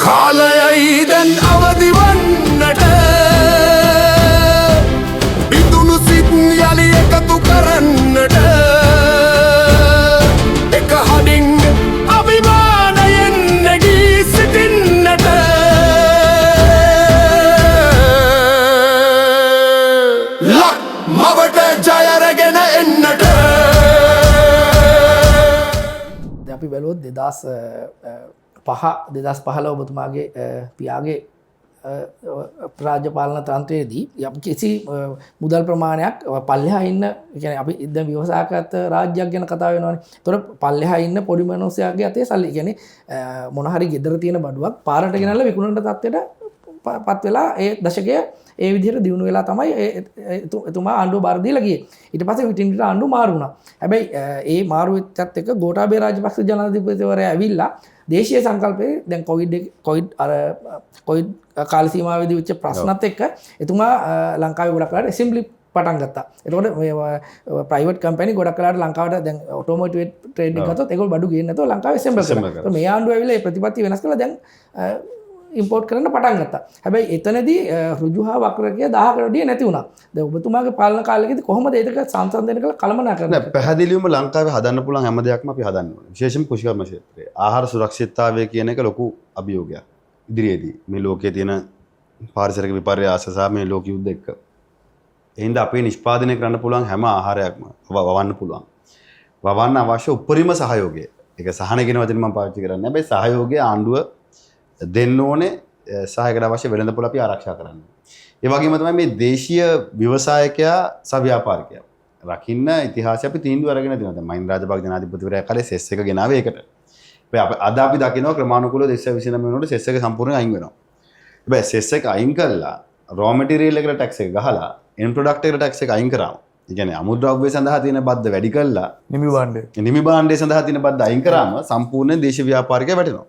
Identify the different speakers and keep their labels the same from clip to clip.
Speaker 1: කාලයයි දැන් අවදි වන්නට බිඳුණු සිත් යලි එකතු කරන්නට එක හදින් අභිමානයෙන් නැගී සිටින්නට ලක් මවට ජය රැගෙන එන්නට
Speaker 2: අපි බැලුවොත් 2005 ඔබතුමාගේ පියාගේ රාජ්‍ය පාලන තන්ත්‍රයේදී යම් කිසි මුදල් ප්‍රමාණයක් පල්ලෙහා ඉන්න කියන්නේ අපි දැන් ව්‍යවසායකත් රාජ්‍යයක් ගැන කතා වෙනවානේ. ඒතකොට පල්ලෙහා ඉන්න පොඩි මිනිස්සයාගේ අතේ සල්ලි කියන්නේ මොන හරි ගෙදර තියෙන බඩුවක් පාරට ගෙනල්ලා විකුණන තත්ත්වයට පත් වෙලා ඒ දශකය ඒ විදිහට දියුණු වෙලා තමයි එතුමා ආණ්ඩුව බාර දීලා ගියේ. ඊට පස්සේ විටින් විට ආණ්ඩුව මාරු වුණා. හැබැයි ඒ මාරු වෙච්චත් එක්ක ගෝඨාභය රාජපක්ෂ ජනාධිපතිවරයා ඇවිල්ලා දේශීය සංකල්පයේ දැන් කොවිඩ් කාල සීමාවේදී වෙච්ච ප්‍රශ්නත් එක්ක එතුමා ලංකාවේ ගොඩක් වෙලාට ඇසෙම්බලි පටන් ගත්තා. එතකොට මේ ප්‍රයිවට් කම්පැනි ගොඩක් වෙලාට ලංකාවට දැන් ඔටෝමෝටිව් ට්‍රේඩින් ගත්තොත් ඒගොල්ලෝ බඩු ගේන්නේ නැතුව ලංකාවේ ඇසෙම්බල් කරනවා. මේ ආණ්ඩුව ඇවිල්ලා මේ ප්‍රතිපත්ති වෙනස් කරලා දැන් ඉම්පෝට් කරන්න පටන් ගත්තා. හැබැයි එතනදී ඍජු හා වක්‍රකය 1000කට වැඩිය නැති වුණා. දැන් ඔබතුමාගේ පාලන කාලෙකදී කොහොමද ඒක සංසන්දනය කරලා කළමනාකරණය කරන්නේ?
Speaker 3: පැහැදිලිවම ලංකාවේ හදන්න පුළුවන් හැම දෙයක්ම අපි හදන්න ඕනේ. විශේෂයෙන්ම කෘෂිකර්ම ක්ෂේත්‍රයේ ආහාර සුරක්ෂිතතාවය කියන එක ලොකු අභියෝගයක්. ඉදිරියේදී මේ ලෝකයේ තියෙන පාරිසරික විපර්යාස සහ මේ ලෝක යුද්ධ එක්ක එහෙනම් අපේ නිෂ්පාදනය කරන්න පුළුවන් හැම ආහාරයක්ම වවන්න පුළුවන්. වවන්න අවශ්‍ය උපරිම සහයෝගය. ඒක සහන කියන වචනේ මම පාවිච්චි කරන්නේ. හැබැයි සහයෝගය ආණ්ඩුව දෙන්න ඕනේ සහයකට අවශ්‍ය වෙළඳපොළ අපි ආරක්ෂා කරන්න. ඒ වගේම තමයි මේ දේශීය ව්‍යවසායකයා සහ ව්‍යාපාරිකයා රකින්න ඉතිහාසය අපි තීන්දුව අරගෙන තියෙනවා. දැන් මහින්ද රාජපක්ෂ ජනාධිපතිවරයා කාලේ සෙස් එක ගෙනාවේ ඒකට. හැබැයි අද අපි දකිනවා ක්‍රමානුකූලව 2029 වෙනකොට සෙස් එක සම්පූර්ණයෙන් අයින් වෙනවා. හැබැයි සෙස් එක අයින් කළා රෝ මැටීරියල් එකට ටැක්ස් එක ගහලා එන් ප්‍රොඩක්ට් එකට ටැක්ස් එක අයින් කරාම ඒ කියන්නේ අමුද්‍රව්‍ය සඳහා තියෙන බද්ද වැඩි කළා නිමි භාණ්ඩය සඳහා තියෙන බද්ද අයින් කරාම සම්පූර්ණ දේශීය ව්‍යාපාරිකයා වැටෙනවා.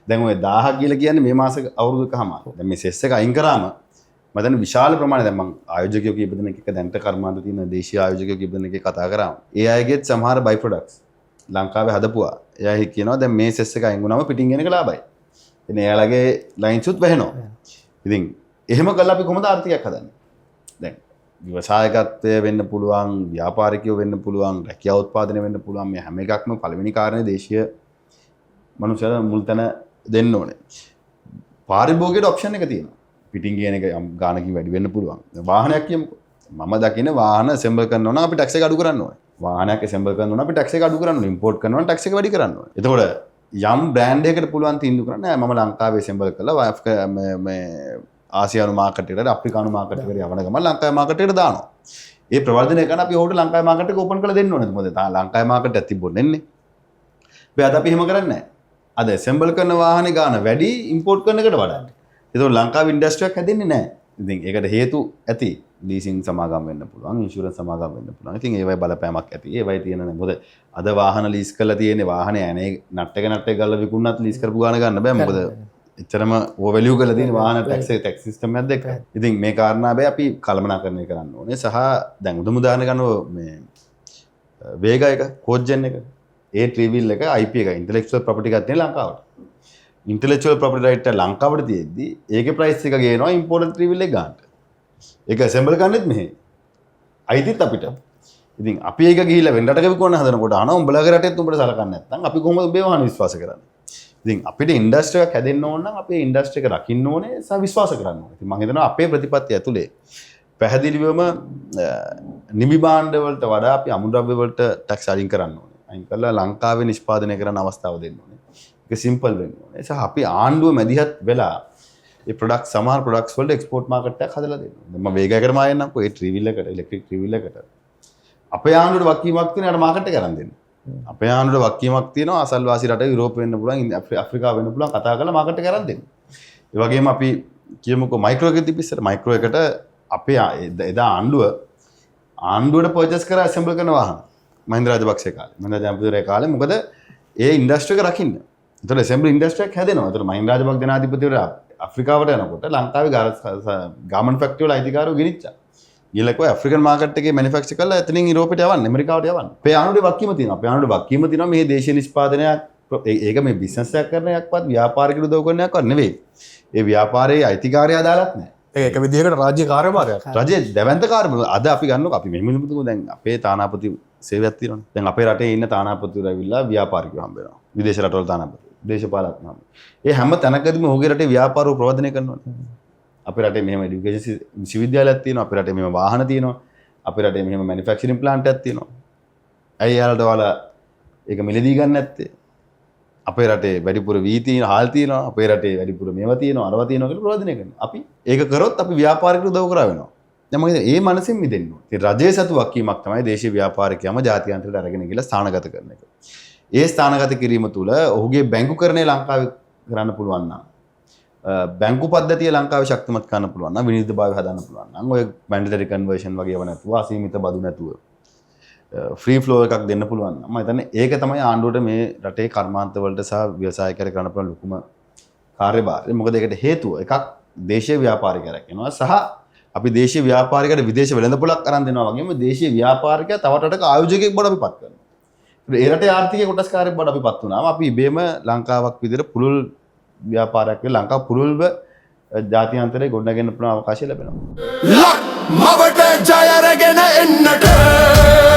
Speaker 3: දැන් ඔය 1000ක් කියලා කියන්නේ මේ මාස අවුරුදුකම. දැන් මේ සෙස් එක අයින් කරාම මම දැන් විශාල ප්‍රමාණයක් දැන් මම ආයෝජකයෝ කීප දෙනෙක් එක්ක දැන්ට කර්මාන්ත තියෙන දේශීය ආයෝජකයෝ කීප දෙනෙක් එක්ක කතා කරාම ඒ අයගෙත් සමහර බයි ප්‍රොඩක්ට්ස් ලංකාවේ හදපුවා. එයා කියනවා දැන් මේ සෙස් එක අයින් වුණාම පිටින් එන එක ලාභයි. එනේ එයාලගේ ලයින්ස් උත් වැහෙනවා. ඉතින් එහෙම කළා අපි කොහොමද ආර්ථිකයක් හදන්නේ? දැන් ව්‍යවසායකත්වය වෙන්න පුළුවන්, ව්‍යාපාරිකයෝ වෙන්න පුළුවන්, රැකියා උත්පාදනය වෙන්න පුළුවන්. මේ හැම එකක්ම පළවෙනි කාරණේ දේශීය මනුෂ්‍යයන් මුල් තැන දෙන්න ඕනේ. පාරිභෝගිකයට ඔප්ෂන් එක තියෙනවා. පිටින් කියන එක ගානකින් වැඩි වෙන්න පුළුවන්. වාහනයක් කියමුකෝ. මම දකින වාහන ඇසෙම්බල් කරනවා නම් අපි ටැක්ස් එක අඩු කරන්න ඕනේ. වාහනයක් ඇසෙම්බල් කරනවා නම් අපි ටැක්ස් එක අඩු කරන්න ඕනේ. ඉම්පෝට් කරනවා නම් ටැක්ස් එක වැඩි කරන්න ඕනේ. එතකොට යම් බ්‍රෑන්ඩ් එකකට පුළුවන් තීන්දුව කරන්න නෑ මම ලංකාවේ ඇසෙම්බල් කරලා මේ ආසියානු මාකට් එකට අප්‍රිකානු මාකට් එකට යවන ගමන් ලංකාවේ මාකට් එකට දානවා. ඒ ප්‍රවර්ධනය කරන අපි ඕකට ලංකාවේ මාකට් එක ඕපන් කරලා දෙන්න ඕනේ. මොකද ලංකාවේ මාකට් එකක් තිබුණේ නැන්නේ. අපි අපි එහෙම කරන්නේ නෑ. අද ඇසෙම්බල් කරන වාහනේ ගාන වැඩි ඉම්පෝට් කරන එකට වඩා. ඒතකොට ලංකාවේ ඉන්ඩස්ට්‍රියක් හැදෙන්නේ නැහැ. ඉතින් ඒකට හේතු ඇති. ලීසින් සමාගම් වෙන්න පුළුවන්, ඉන්ෂුරන්ස් සමාගම් වෙන්න පුළුවන්. ඉතින් ඒවයි බලපෑමක් ඇති. ඒවයි තියෙන මොකද අද වාහන ලීස් කරලා තියෙන්නේ වාහනේ ඇනේ නට් එක ගල්ලා විකුණනත් ලීස් කරපු ගාන ගන්න බෑ. මොකද එච්චරම ඕවර් වැලියු කරලා තියෙන වාහන ටැක්ස් සිස්ටම් එකක් දෙක. ඉතින් මේ කාරණා බෑ අපි කළමනාකරණය කරන්න ඕනේ. සහ දැන් උදාහරණ ගන්නව මේ වේග එක කෝජ්ජන් එක ඒ ට්‍රීවිල් එක IP එක ඉන්ටෙලෙක්චුවල් ප්‍රොපර්ටි එකක් තියෙන ලංකාවට. ඉන්ටෙලෙක්චුවල් ප්‍රොපර්ටි රයිට් එක ලංකාවට තියෙද්දි ඒකේ ප්‍රයිස් එක ගේනවා ඉම්පෝර්ටඩ් ට්‍රීවිල් එක ගන්නට. ඒක ඇසෙම්බල් කරන්නෙත් මෙහෙ. අයිතිත් අපිට. ඉතින් අපි ඒක ගිහිල්ලා වෙන රටක විකුණන හදනකොට අන උඹලගේ රටෙත් උඹට සලකන්නේ නැත්නම් අපි කොහොමද උඹේ වාහන විශ්වාස කරන්නේ? ඉතින් අපිට ඉන්ඩස්ට්‍රි එකක් හැදෙන්න ඕන නම් අපේ ඉන්ඩස්ට්‍රි එක රකින්න ඕනේ සහ විශ්වාස කරන්න ඕනේ. ඉතින් මම හිතනවා අපේ ප්‍රතිපත්තිය ඇතුලේ පැහැදිලිවම නිමි භාණ්ඩ වලට වඩා අපි අමුද්‍රව්‍ය වලට ටැක්ස් අයින් කරන්න ඕනේ. අයින් කරලා ලංකාවේ නිෂ්පාදනය කරන්න අවස්ථාව දෙන්න ඕනේ. ඒක සිම්පල් වෙන්න ඕනේ. සහ අපි ආණ්ඩුව මැදිහත් වෙලා ඒ ප්‍රොඩක්ට් සමහර ප්‍රොඩක්ට්ස් වලට එක්ස්පෝර්ට් මාකට් එකක් හදලා දෙන්න ඕනේ. දැන් මම වේගයකට මායන්නම්කෝ ඒ ට්‍රීවිල් එකට ඉලෙක්ට්‍රික් ට්‍රීවිල් එකට. අපේ ආණ්ඩුවට වක්කීමක් තියෙන අර මාකට් එක කරන් දෙන්න. අපේ ආණ්ඩුවට වක්කීමක් තියෙනවා අසල්වාසී රට යුරෝප වෙන්න පුළුවන් අප්‍රිකාව වෙන්න පුළුවන් කතා කරලා මාකට් එක කරන් දෙන්න. ඒ වගේම අපි කියමුකෝ මයික්‍රෝ එකේ තිබිස්සර මයික්‍රෝ එකට අපේ එදා ආණ්ඩුවට පර්චේස් කරලා ඇසෙම්බල් කරන වාහන මහින්ද රාජපක්ෂේ කාලේ මහින්ද ජනාධිපතිවරයා කාලේ මොකද ඒ ඉන්ඩස්ට්‍රි එක රකින්න. ඒතර ඇසෙම්බල් ඉන්ඩස්ට්‍රි එකක් හැදෙනවා. ඒතර මහින්ද රාජපක්ෂ ජනාධිපතිවරයා අප්‍රිකාවට යනකොට ලංකාවේ ගාමන්ට් ෆැක්ටරි වල අයිතිකාරයෝ ගෙනිච්චා. ඊළඟට ඇෆ්‍රිකන් මාකට් එකේ මැනුෆැක්චර් කරලා එතනින් යුරෝපයට යවන්න ඇමරිකාවට යවන්න. අපේ ආණ්ඩුවේ වක්කීම තියෙනවා. අපේ ආණ්ඩුවේ වක්කීම තියෙනවා මේ දේශීය නිෂ්පාදනයක් ඒක මේ බිස්නස් එකක් කරන එකක්වත් ව්‍යාපාරිකයට උදව් කරන එකක්වත් නෙවෙයි. ඒ ව්‍යාපාරයේ අයිතිකාරය අදාළත් නැහැ.
Speaker 4: ඒක විදිහකට රාජ්‍ය කාර්යභාරයක්.
Speaker 3: රජයේ දැවැන්ත කාර්යම අද අපි ගන්නකො අපි මෙහෙම හිතමුකෝ දැන් අපේ තානාපති සේවයක් තියෙනවනේ. දැන් අපේ රටේ ඉන්න තානාපතිවරු ඇවිල්ලා ව්‍යාපාරිකයෝ හම්බ වෙනවා. විදේශ රටවල තානාපති, දේශපාලඥයෝ. ඒ හැම තැනකදීම ඔහුගේ රටේ ව්‍යාපාරව ප්‍රවර්ධනය කරනවානේ. අපේ රටේ මෙහෙම এডুকেෂන් විශ්වවිද්‍යාලයක් තියෙනවා, අපේ රටේ මෙහෙම වාහන තියෙනවා, අපේ රටේ මෙහෙම මැනුෆැක්චරින් ප්ලාන්ට් එකක් තියෙනවා. ඇයි යාළුවට ඔයාලා ඒක මිලදී ගන්න නැත්තේ? අපේ රටේ වැඩිපුර වී තියෙන හාල් තියෙනවා, අපේ රටේ වැඩිපුර මේවා තියෙනවා, අරවා තියෙනවා කියලා ප්‍රවර්ධනය කරනවා. අපි ඒක කරොත් අපි ව්‍යාපාරිකයට උදව් කරා වෙනවා. දැන් මම ඒ මනසින් මිදෙන්න ඕනේ. ඉතින් රජයේ සතුවක් කීමක් තමයි දේශීය ව්‍යාපාරිකයම ජාත්‍යන්තරයට අරගෙන ගිහලා ස්ථානගත කරන එක. ඒ ස්ථානගත කිරීම තුළ ඔහුගේ බැංකුකරණය ලංකාවේ කරන්න පුළුවන් නම් බැංකු පද්ධතිය ලංකාවේ ශක්තිමත් කරන්න පුළුවන් නම් විනිවිදභාවය හදන්න පුළුවන් නම් ඔය මැන්ඩේටරි කන්වර්ෂන් වගේ ඒවා නැතුව අසීමිත බදු නැතුව ෆ්‍රී ෆ්ලෝ එකක් දෙන්න පුළුවන් නම් මම හිතන්නේ ඒක තමයි ආණ්ඩුවට මේ රටේ කර්මාන්ත වලට සහ ව්‍යවසායකයන්ට කරන්න පුළුවන් ලොකුම කාර්යභාරය. මොකද ඒකට හේතුව එකක් දේශීය ව්‍යාපාරිකයෙක් වෙනවා සහ අපි දේශීය ව්‍යාපාරිකයට විදේශ වෙළඳපොළක් අරන් දෙනවා වගේම දේශීය ව්‍යාපාරිකයා තව රටක ආයෝජකයෙක් බවට අපි පත් කරනවා. ඒ රටේ ආර්ථිකයේ කොටස්කාරයෙක් බවට අපි පත් වුණාම අපි ඉබේම ලංකාවක් විදිහට පුළුල් ව්‍යාපාරයක් වෙලා ලංකාව පුළුල්ව ජාත්‍යන්තරයේ ගොඩනගන්න පුළුවන් අවකාශය ලැබෙනවා.
Speaker 1: ලක් මවට ජය රැගෙන එන්නට